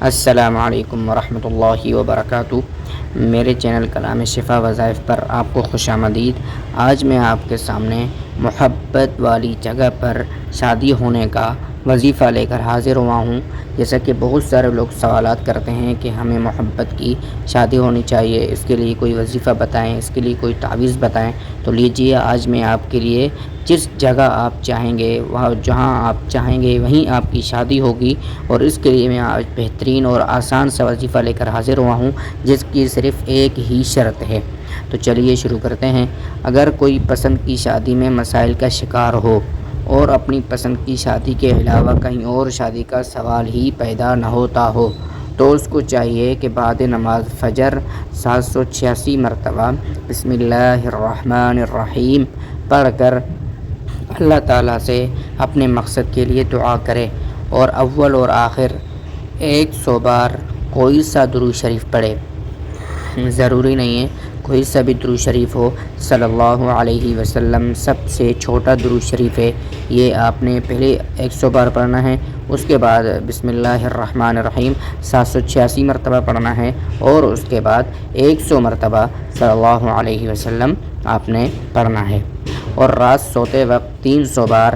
السلام علیکم ورحمۃ اللہ وبرکاتہ۔ میرے چینل کلام شفا وظائف پر آپ کو خوش آمدید۔ آج میں آپ کے سامنے محبت والی جگہ پر شادی ہونے کا وظیفہ لے کر حاضر ہوا ہوں۔ جیسا کہ بہت سارے لوگ سوالات کرتے ہیں کہ ہمیں محبت کی شادی ہونی چاہیے، اس کے لیے کوئی وظیفہ بتائیں، اس کے لیے کوئی تعویذ بتائیں۔ تو لیجیے، آج میں آپ کے لیے جس جگہ آپ چاہیں گے، وہاں جہاں آپ چاہیں گے وہیں آپ کی شادی ہوگی، اور اس کے لیے میں آج بہترین اور آسان سا وظیفہ لے کر حاضر ہوا ہوں، جس کی صرف ایک ہی شرط ہے۔ تو چلیے شروع کرتے ہیں۔ اگر کوئی پسند کی شادی میں مسائل کا شکار ہو اور اپنی پسند کی شادی کے علاوہ کہیں اور شادی کا سوال ہی پیدا نہ ہوتا ہو، تو اس کو چاہیے کہ بعد نماز فجر 786 مرتبہ بسم اللہ الرحمن الرحیم پڑھ کر اللہ تعالیٰ سے اپنے مقصد کے لیے دعا کرے، اور اول اور آخر 100 بار کوئی سا درود شریف پڑھے۔ ضروری نہیں ہے کوئی سا بھی درود شریف ہو، صلی اللہ علیہ وسلم سب سے چھوٹا درود شریف ہے، یہ آپ نے پہلے 100 بار پڑھنا ہے، اس کے بعد بسم اللہ الرحمن الرحیم 786 مرتبہ پڑھنا ہے، اور اس کے بعد 100 مرتبہ صلی اللہ علیہ وسلم آپ نے پڑھنا ہے، اور رات سوتے وقت 300 بار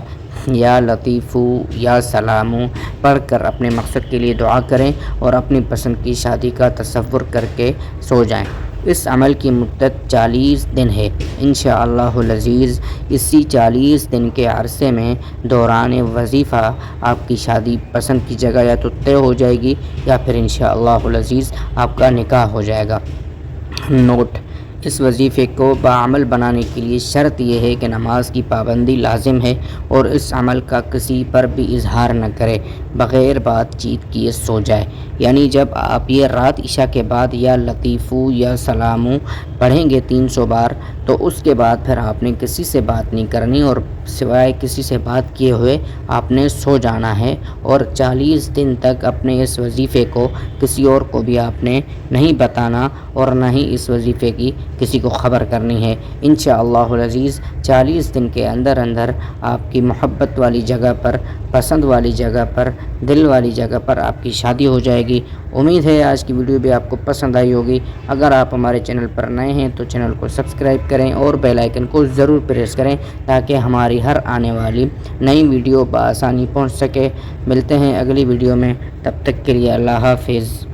یا لطیفو یا سلامو پڑھ کر اپنے مقصد کے لیے دعا کریں، اور اپنی پسند کی شادی کا تصور کر کے سو جائیں۔ اس عمل کی مدت 40 دن ہے۔ انشاءاللہ العزیز اسی 40 دن کے عرصے میں دوران وظیفہ آپ کی شادی پسند کی جگہ یا تو طے ہو جائے گی، یا پھر انشاءاللہ العزیز آپ کا نکاح ہو جائے گا۔ نوٹ: اس وظیفے کو بعمل بنانے کے لیے شرط یہ ہے کہ نماز کی پابندی لازم ہے، اور اس عمل کا کسی پر بھی اظہار نہ کرے، بغیر بات چیت کیے سو جائے۔ یعنی جب آپ یہ رات عشاء کے بعد یا لطیفو یا سلامو پڑھیں گے 300 بار، تو اس کے بعد پھر آپ نے کسی سے بات نہیں کرنی، اور سوائے کسی سے بات کیے ہوئے آپ نے سو جانا ہے، اور 40 دن تک اپنے اس وظیفے کو کسی اور کو بھی آپ نے نہیں بتانا، اور نہ ہی اس وظیفے کی کسی کو خبر کرنی ہے۔ انشاءاللہ العزیز 40 دن کے اندر اندر آپ کی محبت والی جگہ پر، پسند والی جگہ پر، دل والی جگہ پر آپ کی شادی ہو جائے گی۔ امید ہے آج کی ویڈیو بھی آپ کو پسند آئی ہوگی۔ اگر آپ ہمارے چینل پر نئے ہیں تو چینل کو سبسکرائب کریں، اور بیل آئیکن کو ضرور پریس کریں، تاکہ ہماری ہر آنے والی نئی ویڈیو بآسانی پہنچ سکے۔ ملتے ہیں اگلی ویڈیو میں، تب تک کے لیے اللہ حافظ۔